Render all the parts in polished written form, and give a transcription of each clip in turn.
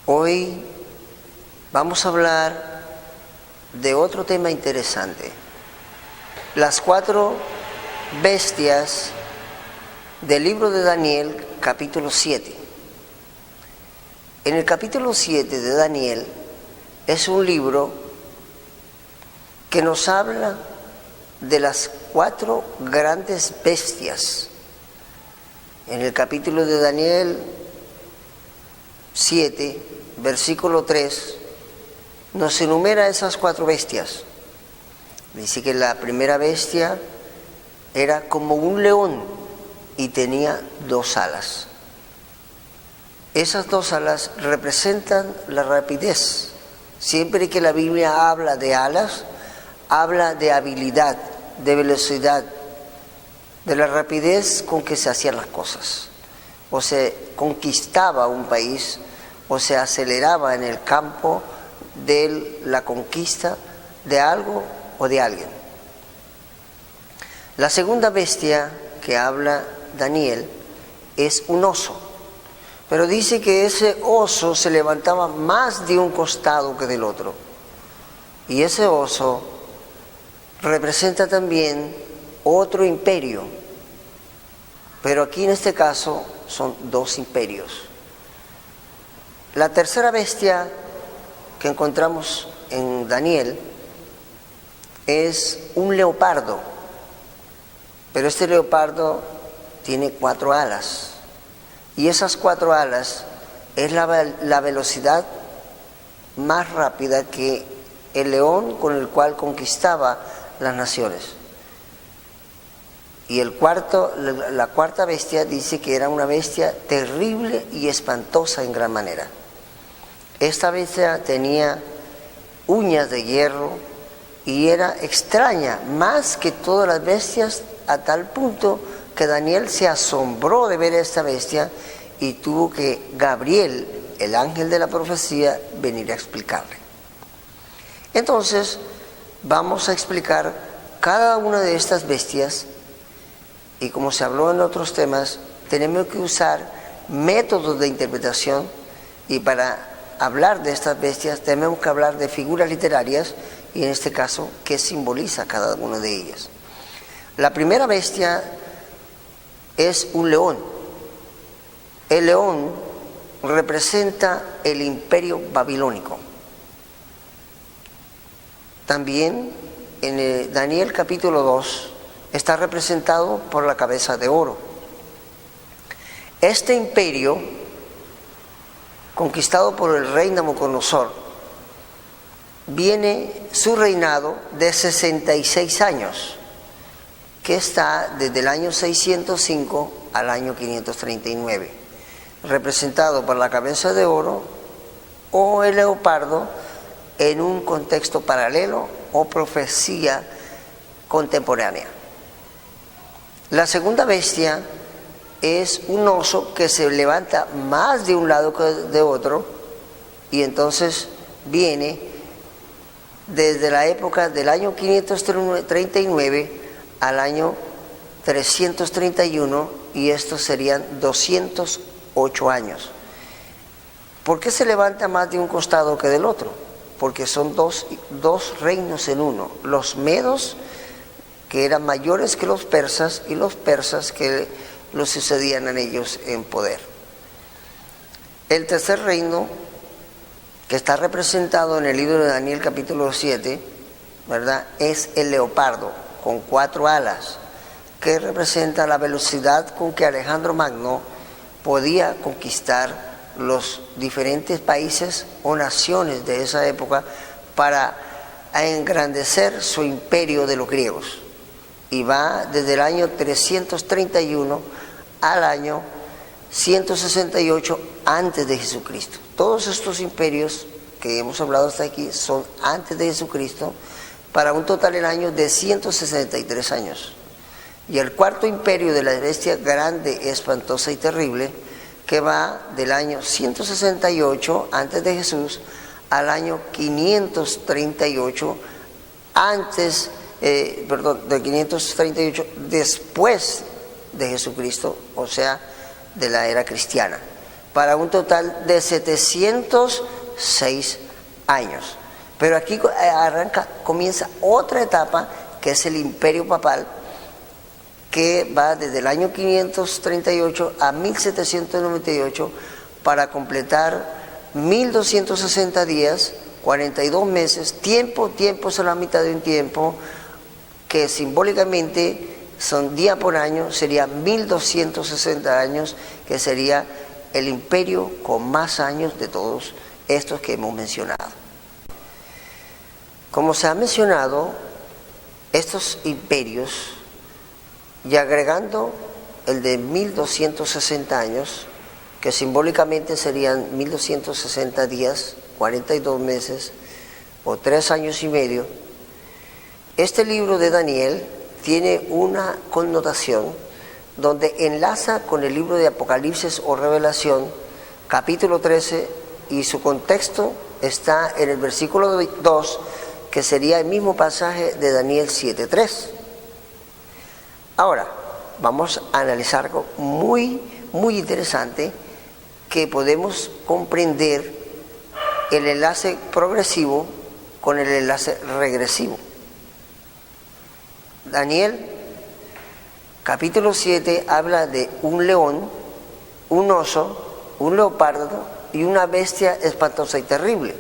Hoy vamos a hablar de otro tema interesante. Las 4 bestias del libro de Daniel, capítulo 7. En el capítulo 7 de Daniel es un libro que nos habla de las 4 grandes bestias. En el capítulo de Daniel 7, versículo 3, nos enumera esas 4 bestias. Dice que la primera bestia era como un león y tenía 2 alas. Esas 2 alas representan la rapidez. Siempre que la Biblia habla de alas, habla de habilidad, de velocidad, de la rapidez con que se hacían las cosas. O se conquistaba un país, o se aceleraba en el campo de la conquista de algo o de alguien. La segunda bestia que habla Daniel es un oso, pero dice que ese oso se levantaba más de un costado que del otro. Y ese oso representa también otro imperio, pero aquí en este caso son 2 imperios. La tercera bestia que encontramos en Daniel es un leopardo, pero este leopardo tiene 4 alas, y esas 4 alas es la velocidad más rápida que el león con el cual conquistaba las naciones. Y la cuarta bestia dice que era una bestia terrible y espantosa en gran manera. Esta bestia tenía uñas de hierro y era extraña más que todas las bestias, a tal punto que Daniel se asombró de ver a esta bestia y tuvo que Gabriel, el ángel de la profecía, venir a explicarle. Entonces vamos a explicar cada una de estas bestias, y como se habló en otros temas, tenemos que usar métodos de interpretación, y para hablar de estas bestias tenemos que hablar de figuras literarias, y en este caso, qué simboliza cada una de ellas. La primera bestia es un león. El león representa el imperio babilónico. También en Daniel capítulo 2 está representado por la cabeza de oro. Este imperio, conquistado por el rey Nabucodonosor, viene su reinado de 66 años, que está desde el año 605 al año 539, representado por la cabeza de oro o el leopardo en un contexto paralelo o profecía contemporánea. La segunda bestia es un oso que se levanta más de un lado que de otro, y entonces viene desde la época del año 539 al año 331, y estos serían 208 años. ¿Por qué se levanta más de un costado que del otro? Porque son dos reinos en uno. Los medos, que eran mayores que los persas, y los persas que los sucedían en ellos en poder. El tercer reino, que está representado en el libro de Daniel capítulo 7, ¿verdad?, es el leopardo, con 4 alas, que representa la velocidad con que Alejandro Magno podía conquistar los diferentes países o naciones de esa época para engrandecer su imperio de los griegos. Y va desde el año 331 al año 168 antes de Jesucristo. Todos estos imperios que hemos hablado hasta aquí son antes de Jesucristo, para un total en años de 163 años. Y el cuarto imperio de la bestia grande, espantosa y terrible, que va del año 168 antes de Jesús al año 538 de 538 después de Jesucristo, o sea, de la era cristiana. para un total de 706 años. Pero aquí comienza otra etapa, que es el imperio papal, que va desde el año 538 a 1798 para completar 1260 días, 42 meses, tiempo es la mitad de un tiempo, que simbólicamente son día por año, serían 1260 años, que sería el imperio con más años de todos estos que hemos mencionado. Como se ha mencionado, estos imperios, y agregando el de 1260 años, que simbólicamente serían 1260 días, 42 meses o 3 años y medio, este libro de Daniel tiene una connotación donde enlaza con el libro de Apocalipsis o Revelación, capítulo 13, y su contexto está en el versículo 2, que sería el mismo pasaje de Daniel 7:3. Ahora, vamos a analizar algo muy interesante, que podemos comprender el enlace progresivo con el enlace regresivo. Daniel, capítulo 7, habla de un león, un oso, un leopardo y una bestia espantosa y terrible.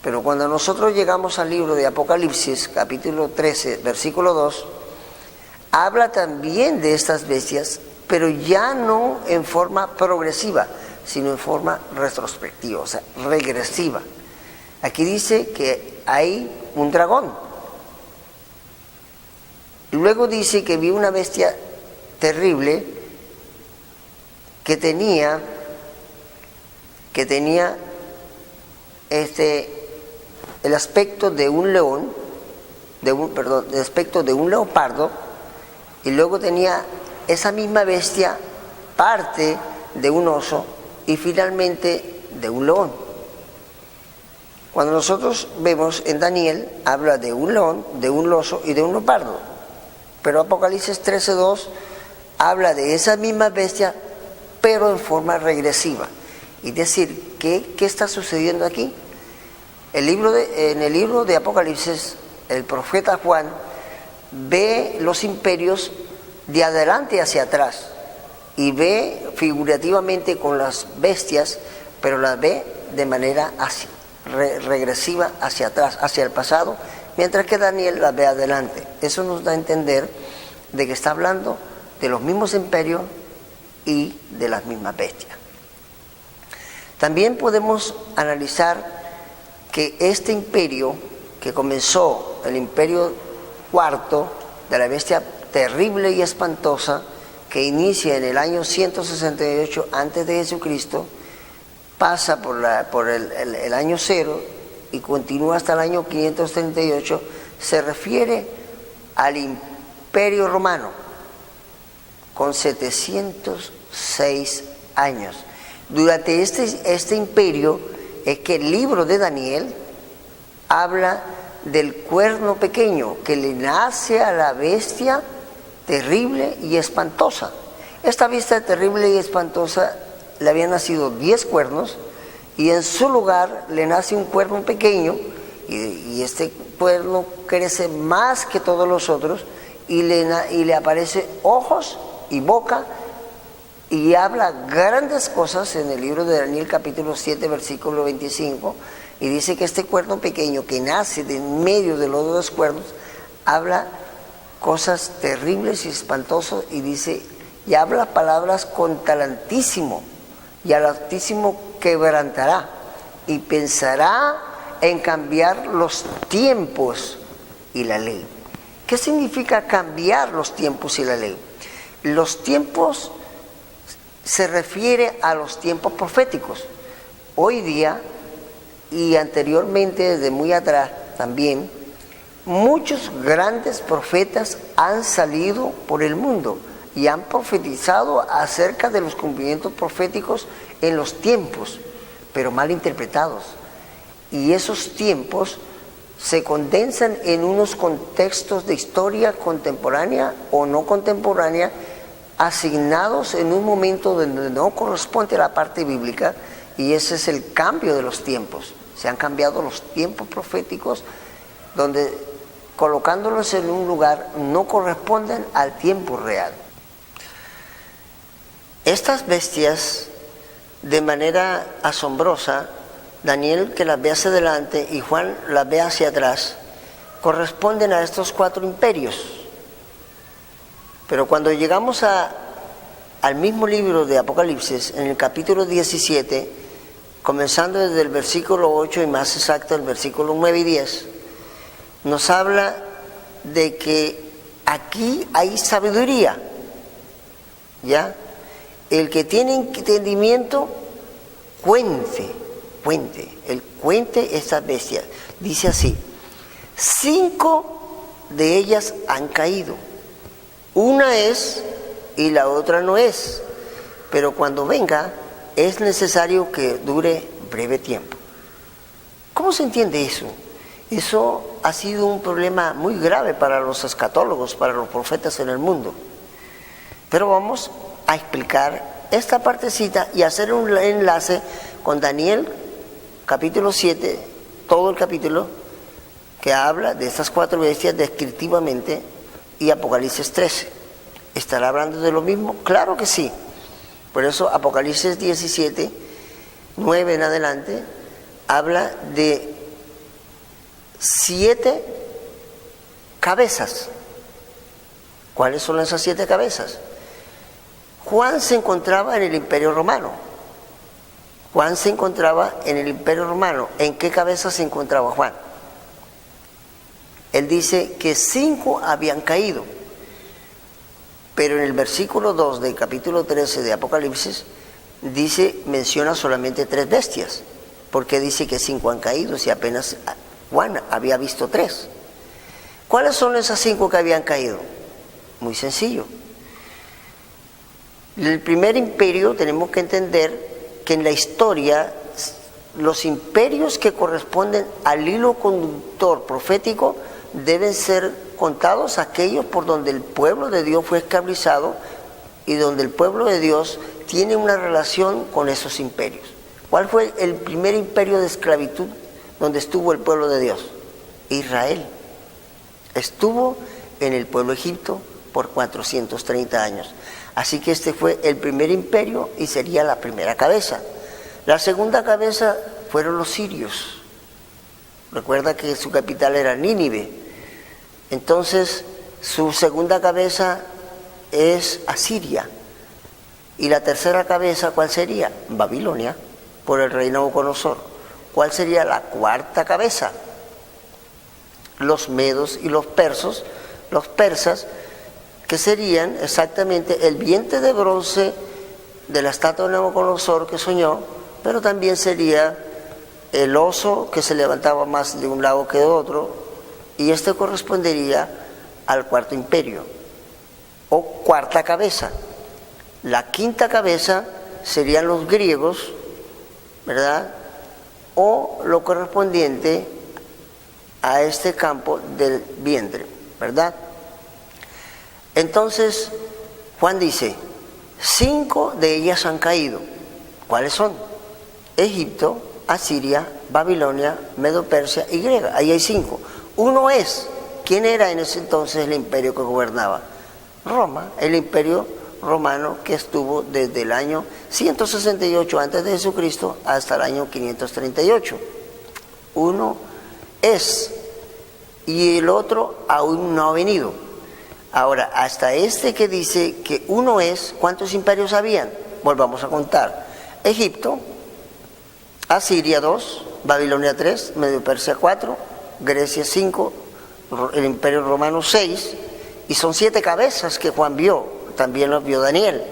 Pero cuando nosotros llegamos al libro de Apocalipsis, capítulo 13, versículo 2, habla también de estas bestias, pero ya no en forma progresiva, sino en forma retrospectiva, o sea, regresiva. Aquí dice que hay un dragón. Luego dice que vi una bestia terrible que tenía el aspecto de un león, el aspecto de un leopardo, y luego tenía esa misma bestia parte de un oso y finalmente de un león. Cuando nosotros vemos en Daniel, habla de un león, de un oso y de un leopardo, pero Apocalipsis 13:2 habla de esa misma bestia, pero en forma regresiva. Es decir, ¿qué está sucediendo aquí? En el libro de Apocalipsis, el profeta Juan ve los imperios de adelante hacia atrás y ve figurativamente con las bestias, pero las ve de manera regresiva hacia atrás, hacia el pasado, mientras que Daniel las ve adelante. Eso nos da a entender de que está hablando de los mismos imperios y de las mismas bestias. También podemos analizar que este imperio, que comenzó el imperio cuarto de la bestia terrible y espantosa, que inicia en el año 168 antes de Jesucristo, pasa por el año 0 y continúa hasta el año 538, se refiere al imperio romano, con 706 años. Durante este imperio es que el libro de Daniel habla del cuerno pequeño que le nace a la bestia terrible y espantosa. Esta bestia terrible y espantosa le habían nacido 10 cuernos y en su lugar le nace un cuerno pequeño y este cuerno crece más que todos los otros y le aparece ojos y boca y habla grandes cosas en el libro de Daniel capítulo 7 versículo 25, y dice que este cuerno pequeño que nace de en medio de los dos cuernos habla cosas terribles y espantosas, y dice, y habla palabras contra el Altísimo, y al Altísimo quebrantará y pensará en cambiar los tiempos y la ley. ¿Qué significa cambiar los tiempos y la ley? Los tiempos se refiere a los tiempos proféticos. Hoy día y anteriormente, desde muy atrás también, muchos grandes profetas han salido por el mundo y han profetizado acerca de los cumplimientos proféticos en los tiempos, pero mal interpretados. Y esos tiempos se condensan en unos contextos de historia contemporánea o no contemporánea asignados en un momento donde no corresponde a la parte bíblica, y ese es el cambio de los tiempos. Se han cambiado los tiempos proféticos, donde colocándolos en un lugar no corresponden al tiempo real. Estas bestias, de manera asombrosa, Daniel, que las ve hacia adelante, y Juan las ve hacia atrás, corresponden a estos 4 imperios. Pero cuando llegamos al mismo libro de Apocalipsis, en el capítulo 17, comenzando desde el versículo 8 y más exacto el versículo 9 y 10, nos habla de que aquí hay sabiduría, ¿ya? El que tiene entendimiento, cuente estas bestias. Dice así: 5 de ellas han caído. Una es y la otra no es, pero cuando venga es necesario que dure breve tiempo. ¿Cómo se entiende eso? Eso ha sido un problema muy grave para los escatólogos, para los profetas en el mundo. Pero vamos a explicar esta partecita y hacer un enlace con Daniel capítulo 7, todo el capítulo que habla de estas 4 bestias descriptivamente, y Apocalipsis 13. ¿Estará hablando de lo mismo? Claro que sí. Por eso Apocalipsis 17, 9 en adelante, habla de 7 cabezas. ¿Cuáles son esas 7 cabezas? Juan se encontraba en el Imperio Romano. Juan se encontraba en el Imperio Romano. ¿En qué cabeza se encontraba Juan? Él dice que 5 habían caído. Pero en el versículo 2 del capítulo 13 de Apocalipsis menciona solamente 3 bestias. ¿Por qué dice que 5 han caído si apenas Juan había visto 3? ¿Cuáles son esas 5 que habían caído? Muy sencillo. El primer imperio, tenemos que entender que en la historia los imperios que corresponden al hilo conductor profético deben ser contados aquellos por donde el pueblo de Dios fue esclavizado y donde el pueblo de Dios tiene una relación con esos imperios. ¿Cuál fue el primer imperio de esclavitud donde estuvo el pueblo de Dios? Israel. Estuvo en el pueblo de Egipto por 430 años. Así que este fue el primer imperio y sería la primera cabeza. La segunda cabeza fueron los sirios. Recuerda que su capital era Nínive. Entonces, su segunda cabeza es Asiria. Y la tercera cabeza, ¿cuál sería? Babilonia, por el rey Nabucodonosor. ¿Cuál sería la cuarta cabeza? Los medos y los persas, que serían exactamente el vientre de bronce de la estatua de Nabucodonosor que soñó, pero también sería el oso que se levantaba más de un lado que de otro, y este correspondería al cuarto imperio, o cuarta cabeza. La quinta cabeza serían los griegos, ¿verdad? O lo correspondiente a este campo del vientre, ¿verdad? Entonces, Juan dice, 5 de ellas han caído. ¿Cuáles son? Egipto, Asiria, Babilonia, Medo-Persia y Griega. Ahí hay 5. Uno es, ¿quién era en ese entonces el imperio que gobernaba? Roma, el imperio romano que estuvo desde el año 168 antes de Jesucristo hasta el año 538. Uno es, y el otro aún no ha venido. Ahora, hasta este que dice que uno es, ¿cuántos imperios habían? Volvamos a contar. Egipto, Asiria 2, Babilonia 3, Medo-Persia 4, Grecia 5, el imperio romano 6, y son 7 cabezas que Juan vio, también los vio Daniel.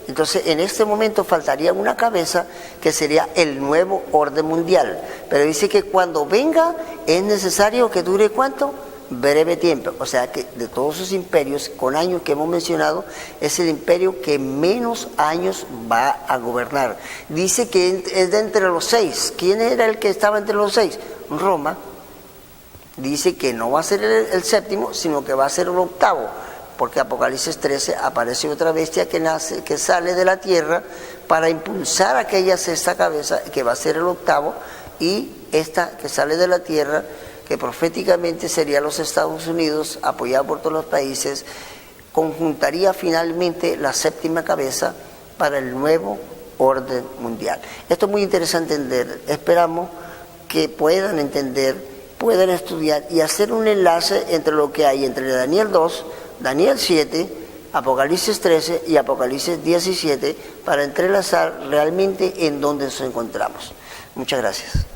Entonces, en este momento faltaría una cabeza que sería el nuevo orden mundial. Pero dice que cuando venga es necesario que dure ¿cuánto? Breve tiempo. O sea que de todos esos imperios con años que hemos mencionado, es el imperio que menos años va a gobernar. Dice que es de entre los 6. ¿Quién era el que estaba entre los 6? Roma. Dice que no va a ser el séptimo, sino que va a ser el octavo. porque Apocalipsis 13 aparece otra bestia que nace, que sale de la tierra para impulsar aquella sexta cabeza, que va a ser el octavo, y esta que sale de la tierra, que proféticamente sería los Estados Unidos, apoyado por todos los países, conjuntaría finalmente la séptima cabeza para el nuevo orden mundial. Esto es muy interesante entender. Esperamos que puedan entender, puedan estudiar y hacer un enlace entre lo que hay entre Daniel 2, Daniel 7, Apocalipsis 13 y Apocalipsis 17 para entrelazar realmente en dónde nos encontramos. Muchas gracias.